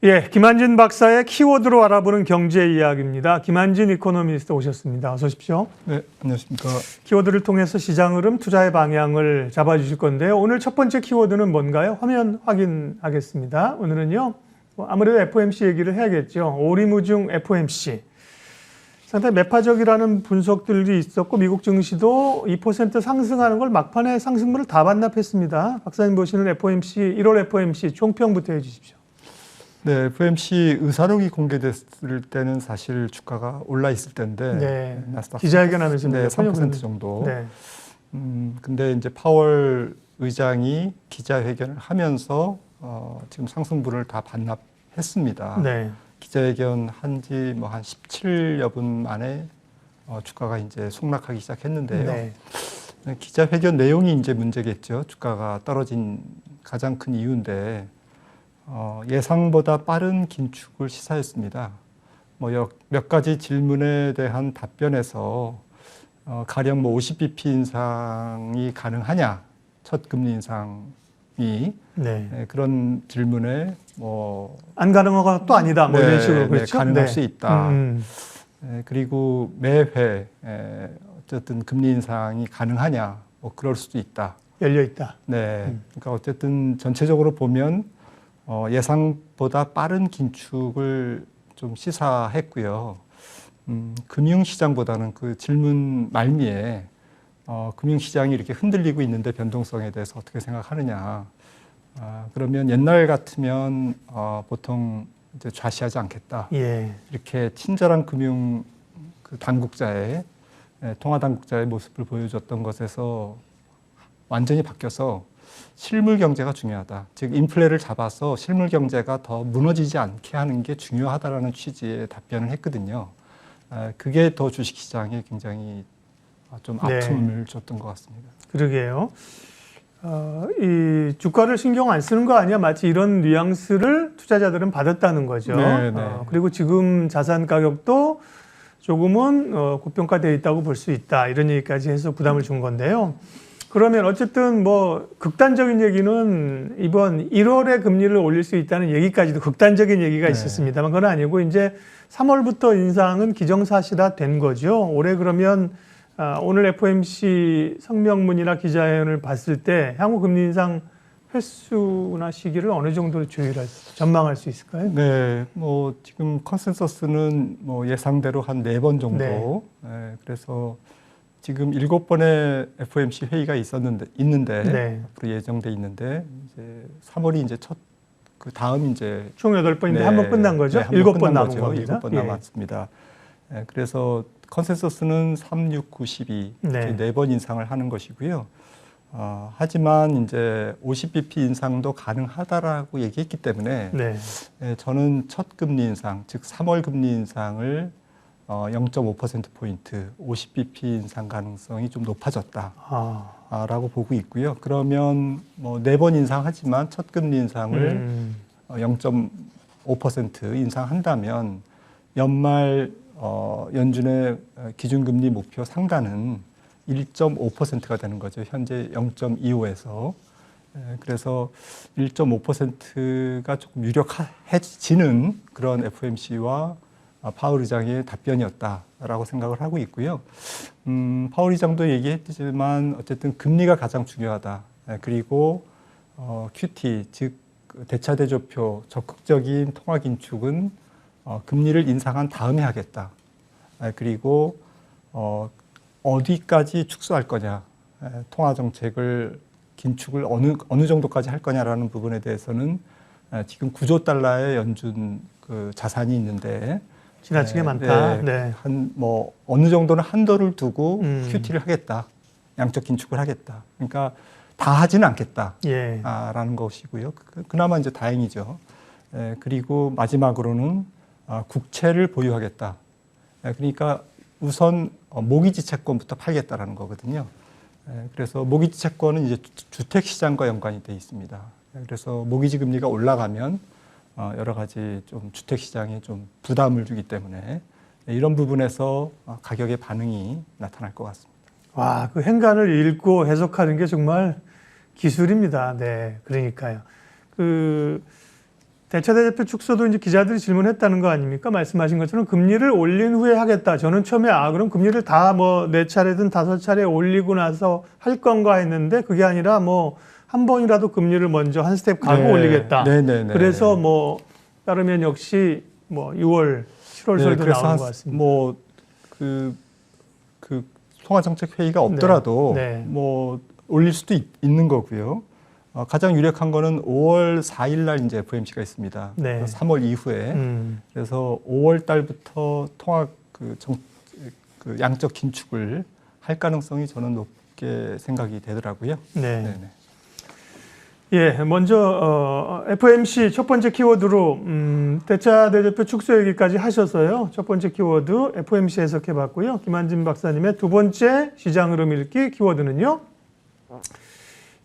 예, 김한진 박사의 키워드로 알아보는 경제 이야기입니다. 김한진 이코노미스트 오셨습니다. 어서 오십시오. 네, 안녕하십니까. 키워드를 통해서 시장 흐름, 투자의 방향을 잡아주실 건데요. 오늘 첫 번째 키워드는 뭔가요? 화면 확인하겠습니다. 오늘은요, 아무래도 FOMC 얘기를 해야겠죠. 오리무중 FOMC. 상당히 매파적이라는 분석들이 있었고 미국 증시도 2% 상승하는 걸 막판에 상승분을 다 반납했습니다. 박사님 보시는 FOMC, 1월 FOMC 총평부터 해주십시오. 네, FOMC 의사록이 공개됐을 때는 사실 주가가 올라 있을 때인데, 네, 나스닥 기자회견하면서 네, 3% 정도. 네. 근데 이제 파월 의장이 기자회견을 하면서 지금 상승분을 다 반납했습니다. 네. 기자회견 한지 뭐 한 17여 분 만에 주가가 이제 속락하기 시작했는데요. 네. 기자회견 내용이 이제 문제겠죠. 주가가 떨어진 가장 큰 이유인데. 예상보다 빠른 긴축을 시사했습니다. 뭐 몇 가지 질문에 대한 답변에서 가령 뭐 50bp 인상이 가능하냐, 첫 금리 인상이 네. 그런 질문에 뭐 안 가능한 것도 아니다. 뭐 이런 식으로 그렇죠. 가능할 수 있다. 그리고 매회 어쨌든 금리 인상이 가능하냐, 뭐 그럴 수도 있다. 열려 있다. 네, 그러니까 어쨌든 전체적으로 보면. 예상보다 빠른 긴축을 좀 시사했고요. 금융시장보다는 그 질문 말미에 금융시장이 이렇게 흔들리고 있는데 변동성에 대해서 어떻게 생각하느냐. 그러면 옛날 같으면 보통 이제 좌시하지 않겠다. 예. 이렇게 친절한 금융 그 당국자의 통화 당국자의 모습을 보여줬던 것에서 완전히 바뀌어서 실물 경제가 중요하다. 즉 인플레를 잡아서 실물 경제가 더 무너지지 않게 하는 게 중요하다라는 취지의 답변을 했거든요. 그게 더 주식시장에 굉장히 좀 아픔을 줬던 것 같습니다. 그러게요. 이 주가를 신경 안 쓰는 거 아니야? 마치 이런 뉘앙스를 투자자들은 받았다는 거죠. 그리고 지금 자산 가격도 조금은 고평가되어 있다고 볼 수 있다. 이런 얘기까지 해서 부담을 준 건데요. 그러면 어쨌든 뭐 극단적인 얘기는 이번 1월에 금리를 올릴 수 있다는 얘기까지도 극단적인 얘기가 있었습니다만 그건 아니고 이제 3월부터 인상은 기정사실화 된 거죠. 올해 그러면 오늘 FOMC 성명문이나 기자회견을 봤을 때 향후 금리 인상 횟수나 시기를 어느 정도 전망할 수 있을까요? 네, 뭐 지금 컨센서스는 뭐 예상대로 한 4번 정도. 네, 그래서 지금 7번의 FOMC 회의가 있는데 앞으로 예정돼 있는데 이제 3월이 이제 첫 그 다음 이제 총 8번인데 한 번 끝난 거죠? 네, 7번 남은 겁니다. 7번 남았습니다. 그래서 컨센서스는 3, 6, 9, 12 4번 인상을 하는 것이고요. 하지만 이제 50bp 인상도 가능하다라고 얘기했기 때문에 저는 첫 금리 인상, 즉 3월 금리 인상을 0.5%포인트, 50bp 인상 가능성이 좀 높아졌다라고 보고 있고요. 그러면 뭐 4번 인상하지만 첫 금리 인상을 0.5% 인상한다면 연말 연준의 기준금리 목표 상단은 1.5%가 되는 거죠. 현재 0.25에서. 그래서 1.5%가 조금 유력해지는 그런 FOMC와 파월 의장의 답변이었다라고 생각을 하고 있고요. 파월 의장도 얘기했지만 어쨌든 금리가 가장 중요하다. 그리고 QT 즉 대차대조표 적극적인 통화 긴축은 금리를 인상한 다음에 하겠다. 그리고 어디까지 축소할 거냐, 통화 정책을 긴축을 어느 정도까지 할 거냐라는 부분에 대해서는 지금 9조 달러의 연준 그 자산이 있는데. 지나치게 많다. 뭐 어느 정도는 한도를 두고 QT를 하겠다, 양적 긴축을 하겠다. 그러니까 다 하지는 않겠다라는 것이고요. 그나마 이제 다행이죠. 그리고 마지막으로는 국채를 보유하겠다. 그러니까 우선 모기지 채권부터 팔겠다라는 거거든요. 그래서 모기지 채권은 이제 주택 시장과 연관이 돼 있습니다. 그래서 모기지 금리가 올라가면 여러 가지 좀 주택 시장에 좀 부담을 주기 때문에 이런 부분에서 가격의 반응이 나타날 것 같습니다. 와, 그 행간을 읽고 해석하는 게 정말 기술입니다. 네, 그러니까요. 대차대표 축소도 이제 기자들이 질문했다는 거 아닙니까? 말씀하신 것처럼 금리를 올린 후에 하겠다. 저는 처음에 그럼 금리를 다 뭐 4차례든 5차례 올리고 나서 할 건가 했는데 그게 아니라 뭐 한 번이라도 금리를 먼저 한 스텝 가고 네. 올리겠다. 네네네. 그래서 뭐 따르면 역시 뭐 6월, 7월설도 나오는 것 같습니다. 뭐 그 통화정책 회의가 없더라도 네. 뭐 올릴 수도 있는 거고요. 가장 유력한 거는 5월 4일 날 이제 FOMC가 있습니다. 네. 3월 이후에. 그래서 5월 달부터 통화 그 양적 긴축을 할 가능성이 저는 높게 생각이 되더라고요. 네. 네네. 예, 먼저 FOMC 첫 번째 키워드로 대차대조표 축소 얘기까지 하셔서요. 첫 번째 키워드 FOMC 해석해봤고요. 김한진 박사님의 두 번째 시장 흐름 읽기 키워드는요.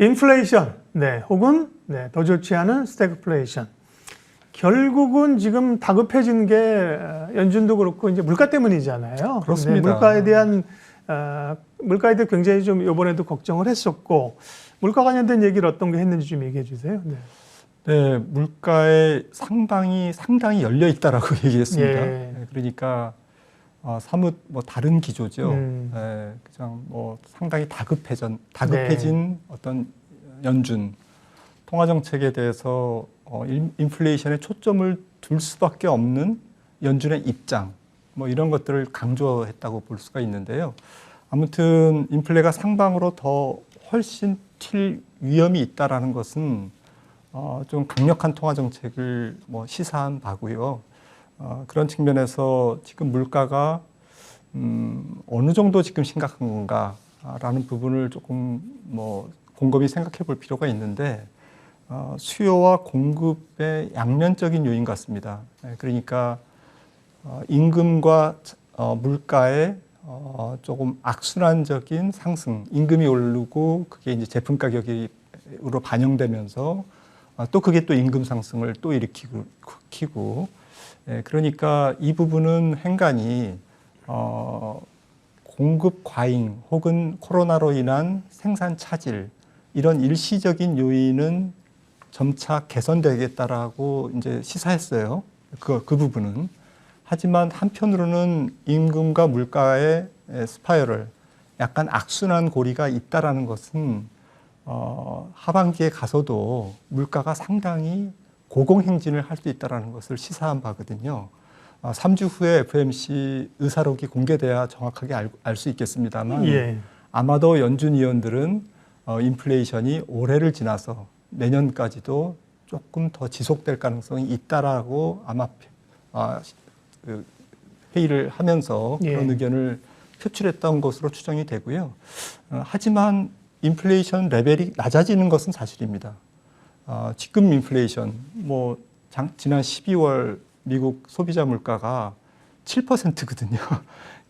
인플레이션, 네, 혹은 네, 더 좋지 않은 스태그플레이션. 결국은 지금 다급해진 게 연준도 그렇고 이제 물가 때문이잖아요. 그렇습니다. 네, 물가에 대해 굉장히 좀 이번에도 걱정을 했었고 물가 관련된 얘기를 어떤 게 했는지 좀 얘기해 주세요. 네, 네, 물가에 상당히 열려 있다라고 얘기했습니다. 예. 네, 그러니까 사뭇 뭐 다른 기조죠. 네, 그냥 뭐 상당히 다급해진 네. 어떤 연준 통화 정책에 대해서 인플레이션에 초점을 둘 수밖에 없는 연준의 입장, 뭐 이런 것들을 강조했다고 볼 수가 있는데요. 아무튼 인플레가 상방으로 더 훨씬 튈 위험이 있다라는 것은 좀 강력한 통화 정책을 뭐 시사한 바고요. 그런 측면에서 지금 물가가 어느 정도 지금 심각한 건가라는 부분을 조금 뭐 곰곰이 생각해 볼 필요가 있는데 수요와 공급의 양면적인 요인 같습니다. 그러니까 임금과 물가의 조금 악순환적인 상승, 임금이 오르고 그게 이제 제품 가격으로 반영되면서 또 그게 또 임금 상승을 또 일으키고 그러니까 이 부분은 횡간히 공급 과잉 혹은 코로나로 인한 생산 차질 이런 일시적인 요인은 점차 개선되겠다라고 이제 시사했어요. 그 부분은. 하지만 한편으로는 임금과 물가의 스파이럴, 약간 악순환 고리가 있다라는 것은 하반기에 가서도 물가가 상당히 고공행진을 할 수 있다라는 것을 시사한 바거든요. 3주 후에 FOMC 의사록이 공개돼야 정확하게 알 수 있겠습니다만 예. 아마도 연준 위원들은 인플레이션이 올해를 지나서 내년까지도 조금 더 지속될 가능성이 있다라고 아마 회의를 하면서 그런 의견을 표출했던 것으로 추정이 되고요. 하지만 인플레이션 레벨이 낮아지는 것은 사실입니다. 지금 인플레이션, 뭐 지난 12월 미국 소비자 물가가 7%거든요.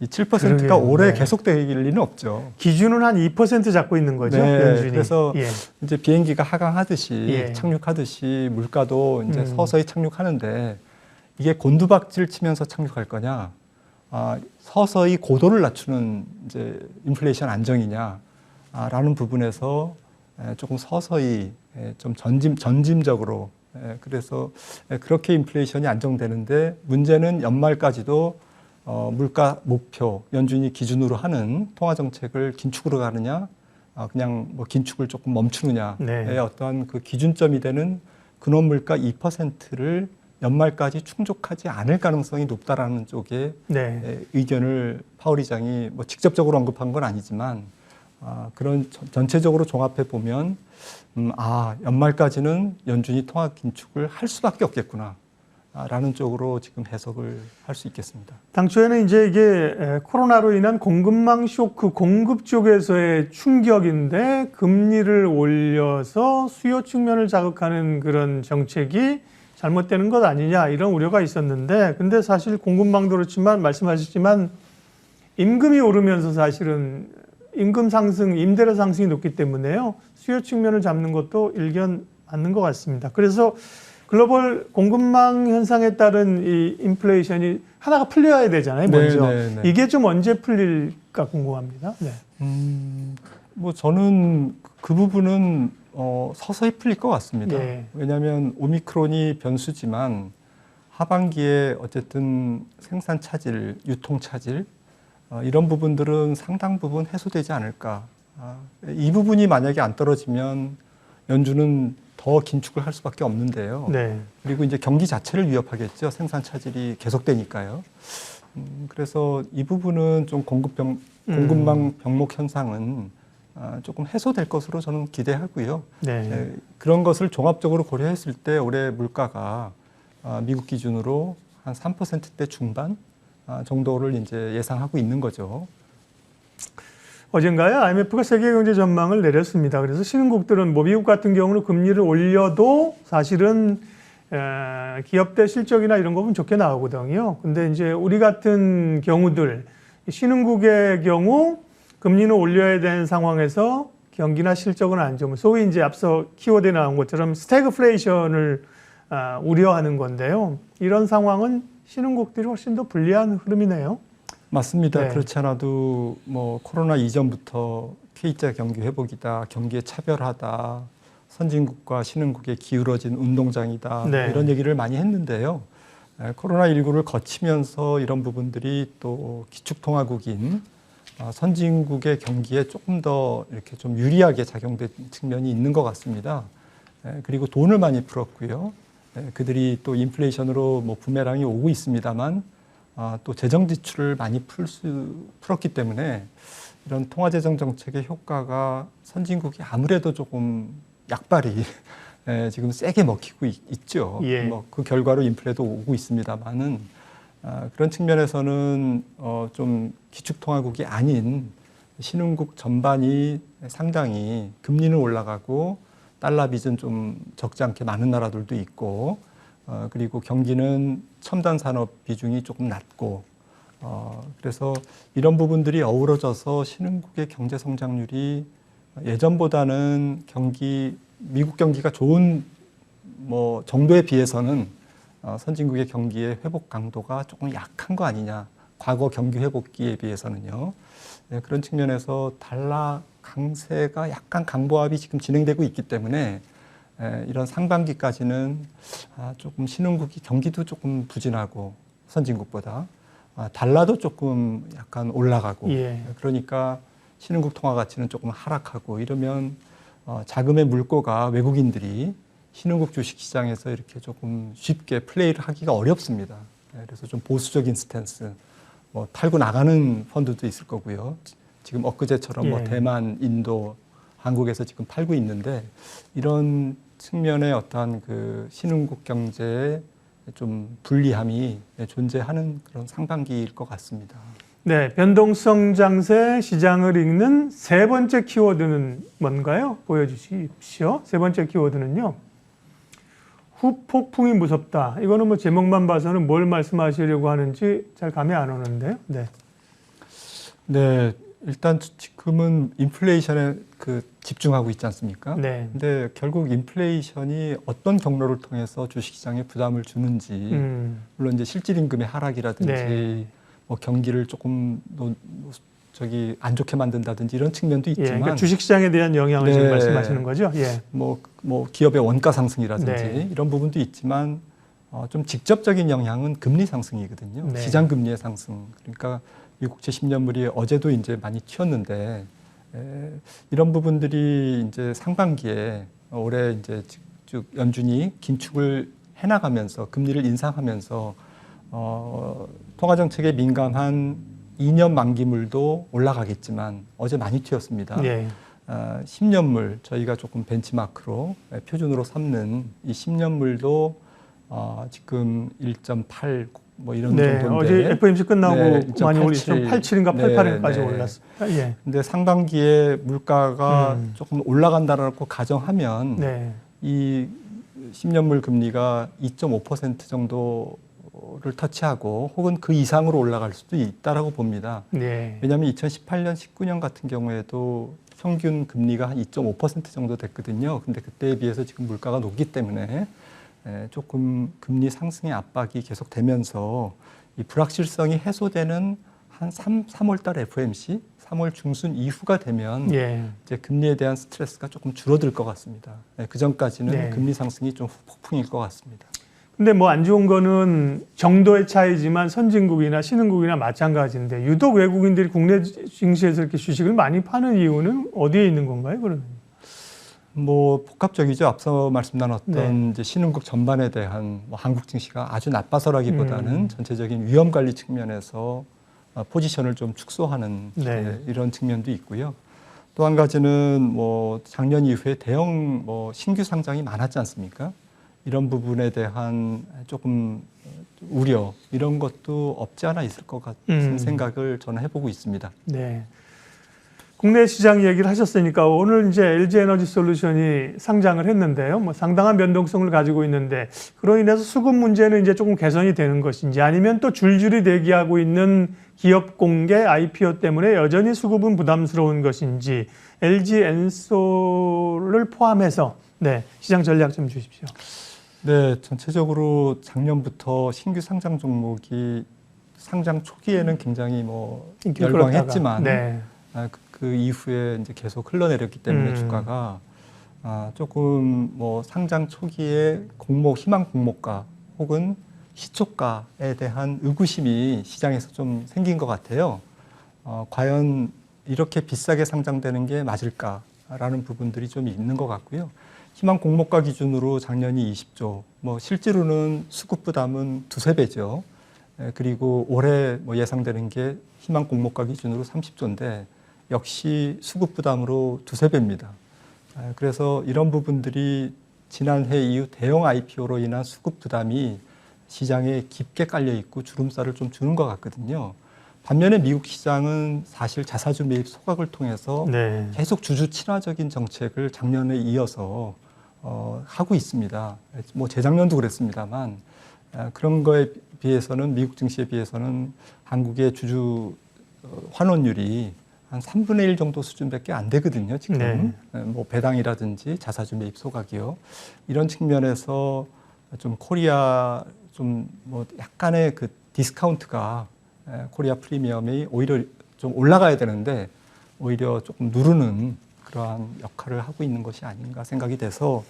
이 7%가 올해 계속될 리는 없죠. 기준은 한 2% 잡고 있는 거죠. 네, 연준이. 그래서 이제 비행기가 하강하듯이 착륙하듯이 물가도 이제 서서히 착륙하는데 이게 곤두박질 치면서 착륙할 거냐, 서서히 고도를 낮추는 이제 인플레이션 안정이냐라는 부분에서 조금 서서히 좀 전짐적으로 그래서 그렇게 인플레이션이 안정되는데 문제는 연말까지도 물가 목표 연준이 기준으로 하는 통화 정책을 긴축으로 가느냐, 그냥 뭐 긴축을 조금 멈추느냐의 어떤 그 기준점이 되는 근원 물가 2%를 연말까지 충족하지 않을 가능성이 높다라는 쪽에 의견을 파월 의장이 뭐 직접적으로 언급한 건 아니지만 그런 전체적으로 종합해 보면 연말까지는 연준이 통화 긴축을 할 수밖에 없겠구나. 라는 쪽으로 지금 해석을 할 수 있겠습니다. 당초에는 이제 이게 코로나로 인한 공급망 쇼크, 공급 쪽에서의 충격인데 금리를 올려서 수요 측면을 자극하는 그런 정책이 잘못되는 것 아니냐 이런 우려가 있었는데 근데 사실 공급망도 그렇지만 말씀하셨지만 임금이 오르면서 사실은 임금 상승, 임대료 상승이 높기 때문에요. 수요 측면을 잡는 것도 일견 맞는 것 같습니다. 그래서 글로벌 공급망 현상에 따른 이 인플레이션이 하나가 풀려야 되잖아요, 먼저. 이게 좀 언제 풀릴까 궁금합니다. 뭐 저는 그 부분은 서서히 풀릴 것 같습니다. 예. 왜냐하면 오미크론이 변수지만 하반기에 어쨌든 생산 차질, 유통 차질 이런 부분들은 상당 부분 해소되지 않을까. 이 부분이 만약에 안 떨어지면 연준은 더 긴축을 할 수밖에 없는데요. 네. 그리고 이제 경기 자체를 위협하겠죠. 생산 차질이 계속되니까요. 그래서 이 부분은 좀 공급망 병목 현상은 조금 해소될 것으로 저는 기대하고요. 네. 그런 것을 종합적으로 고려했을 때 올해 물가가 미국 기준으로 한 3%대 중반 정도를 이제 예상하고 있는 거죠. 어젠가요? IMF가 세계 경제 전망을 내렸습니다. 그래서 신흥국들은 뭐 미국 같은 경우는 금리를 올려도 사실은 기업들 실적이나 이런 거 보면 좋게 나오거든요. 근데 이제 우리 같은 경우들 신흥국의 경우 금리는 올려야 되는 상황에서 경기나 실적은 안 좋으면 소위 이제 앞서 키워드에 나온 것처럼 스태그플레이션을 우려하는 건데요. 이런 상황은 신흥국들이 훨씬 더 불리한 흐름이네요. 맞습니다. 네. 그렇지 않아도 뭐 코로나 이전부터 K자 경기 회복이다, 경기에 차별하다, 선진국과 신흥국에 기울어진 운동장이다 네. 이런 얘기를 많이 했는데요. 코로나19를 거치면서 이런 부분들이 또 기축통화국인 선진국의 경기에 조금 더 이렇게 좀 유리하게 작용된 측면이 있는 것 같습니다. 그리고 돈을 많이 풀었고요. 그들이 또 인플레이션으로 뭐 부메랑이 오고 있습니다만 또 재정 지출을 많이 풀었기 때문에 이런 통화재정 정책의 효과가 선진국이 아무래도 조금 약발이 지금 세게 먹히고 있죠. 예. 뭐 그 결과로 인플레도 오고 있습니다만은 그런 측면에서는 좀 기축통화국이 아닌 신흥국 전반이 상당히 금리는 올라가고 달러 빚은 좀 적지 않게 많은 나라들도 있고 그리고 경기는 첨단 산업 비중이 조금 낮고 그래서 이런 부분들이 어우러져서 신흥국의 경제 성장률이 예전보다는 미국 경기가 좋은 뭐 정도에 비해서는 선진국의 경기의 회복 강도가 조금 약한 거 아니냐. 과거 경기 회복기에 비해서는요. 그런 측면에서 달러 강세가 약간 강보합이 지금 진행되고 있기 때문에 이런 상반기까지는 조금 신흥국이 경기도 조금 부진하고 선진국보다 달러도 조금 약간 올라가고 그러니까 신흥국 통화 가치는 조금 하락하고 이러면 자금의 물꼬가 외국인들이 신흥국 주식시장에서 이렇게 조금 쉽게 플레이를 하기가 어렵습니다. 그래서 좀 보수적인 스탠스, 뭐 팔고 나가는 펀드도 있을 거고요. 지금 엊그제처럼 뭐 대만, 인도, 한국에서 지금 팔고 있는데 이런 측면의 어떠한 그 신흥국 경제의 좀 불리함이 존재하는 그런 상반기일 것 같습니다. 네, 변동성 장세 시장을 읽는 세 번째 키워드는 뭔가요? 보여주십시오. 세 번째 키워드는요. 후폭풍이 무섭다. 이거는 뭐 제목만 봐서는 뭘 말씀하시려고 하는지 잘 감이 안 오는데요. 네. 네, 일단 지금은 인플레이션에 집중하고 있지 않습니까? 네. 근데 결국 인플레이션이 어떤 경로를 통해서 주식시장에 부담을 주는지, 물론 이제 실질 임금의 하락이라든지, 뭐 경기를 조금 안 좋게 만든다든지 이런 측면도 있지만, 그러니까 주식시장에 대한 영향을 지금 말씀하시는 거죠? 뭐 기업의 원가 상승이라든지 이런 부분도 있지만, 좀 직접적인 영향은 금리 상승이거든요. 시장 금리의 상승. 그러니까 미국채 10년물이 어제도 이제 많이 튀었는데 이런 부분들이 이제 상반기에 올해 이제 쭉 연준이 긴축을 해나가면서 금리를 인상하면서 통화 정책에 민감한 2년 만기물도 올라가겠지만 어제 많이 튀었습니다. 10년물 저희가 조금 벤치마크로 표준으로 삼는 이 10년물도 지금 1.8 뭐 이런 정도인데 어제 FOMC 끝나고 많이 올리죠. 87인가 88까지 올랐습니다. 근데 상반기에 물가가 조금 올라간다라고 가정하면 이 10년물 금리가 2.5% 정도를 터치하고 혹은 그 이상으로 올라갈 수도 있다라고 봅니다. 왜냐하면 2018년, 19년 같은 경우에도 평균 금리가 한 2.5% 정도 됐거든요. 근데 그때에 비해서 지금 물가가 높기 때문에 조금 금리 상승의 압박이 계속되면서 이 불확실성이 해소되는 한 3월 달 FOMC, 3월 중순 이후가 되면 예. 이제 금리에 대한 스트레스가 조금 줄어들 것 같습니다. 네, 그 전까지는 네. 금리 상승이 좀 폭풍일 것 같습니다. 근데 뭐 안 좋은 거는 정도의 차이지만 선진국이나 신흥국이나 마찬가지인데 유독 외국인들이 국내 증시에서 이렇게 주식을 많이 파는 이유는 어디에 있는 건가요, 그러면? 뭐 복합적이죠. 앞서 말씀 나눴던 네. 이제 신흥국 전반에 대한 뭐 한국 증시가 아주 나빠서라기보다는 전체적인 위험 관리 측면에서 포지션을 좀 축소하는 네. 이런 측면도 있고요. 또 한 가지는 뭐 작년 이후에 대형 뭐 신규 상장이 많았지 않습니까? 이런 부분에 대한 조금 우려 이런 것도 없지 않아 있을 것 같은 생각을 저는 해보고 있습니다. 네. 국내 시장 얘기를 하셨으니까 오늘 이제 LG 에너지 솔루션이 상장을 했는데요. 뭐 상당한 변동성을 가지고 있는데 그로 인해서 수급 문제는 이제 조금 개선이 되는 것인지 아니면 또 줄줄이 대기하고 있는 기업 공개 IPO 때문에 여전히 수급은 부담스러운 것인지 LG 엔솔을 포함해서 네, 시장 전략 좀 주십시오. 네, 전체적으로 작년부터 신규 상장 종목이 상장 초기에는 굉장히 뭐 열광했지만 네. 그 이후에 이제 계속 흘러내렸기 때문에 주가가 조금 뭐 상장 초기에 공모 희망 공모가 혹은 시초가에 대한 의구심이 시장에서 좀 생긴 것 같아요. 과연 이렇게 비싸게 상장되는 게 맞을까라는 부분들이 좀 있는 것 같고요. 희망 공모가 기준으로 작년이 20조, 뭐 실제로는 수급 부담은 2~3배죠. 그리고 올해 뭐 예상되는 게 희망 공모가 기준으로 30조인데 역시 수급 부담으로 2~3배입니다. 그래서 이런 부분들이 지난해 이후 대형 IPO로 인한 수급 부담이 시장에 깊게 깔려 있고 주름살을 좀 주는 것 같거든요. 반면에 미국 시장은 사실 자사주 매입 소각을 통해서 네. 계속 주주 친화적인 정책을 작년에 이어서 하고 있습니다. 뭐 재작년도 그랬습니다만 그런 거에 비해서는 미국 증시에 비해서는 한국의 주주 환원율이 한 3분의 1 정도 수준밖에 안 되거든요. 지금 네. 뭐 배당이라든지 자사주 매입 소각이요. 이런 측면에서 좀 코리아 좀 뭐 약간의 그 디스카운트가 코리아 프리미엄이 오히려 좀 올라가야 되는데 오히려 조금 누르는 그러한 역할을 하고 있는 것이 아닌가 생각이 돼서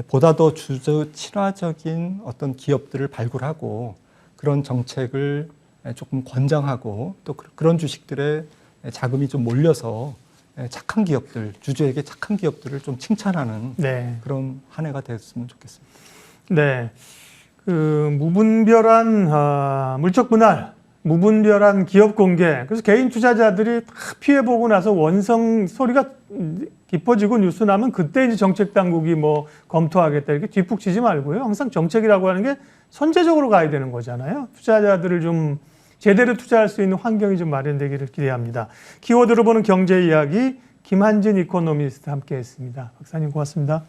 보다 더 주주 친화적인 어떤 기업들을 발굴하고 그런 정책을 조금 권장하고 또 그런 주식들에 자금이 좀 몰려서 착한 기업들, 주주에게 착한 기업들을 좀 칭찬하는 네. 그런 한 해가 됐으면 좋겠습니다. 네. 그 무분별한 물적 분할, 무분별한 기업 공개. 그래서 개인 투자자들이 다 피해보고 나서 원성 소리가 깊어지고 뉴스 나면 그때 이제 정책 당국이 뭐 검토하겠다 이렇게 뒷북 치지 말고요. 항상 정책이라고 하는 게 선제적으로 가야 되는 거잖아요. 투자자들을 좀 제대로 투자할 수 있는 환경이 좀 마련되기를 기대합니다. 키워드로 보는 경제 이야기 김한진 이코노미스트 함께했습니다. 박사님 고맙습니다.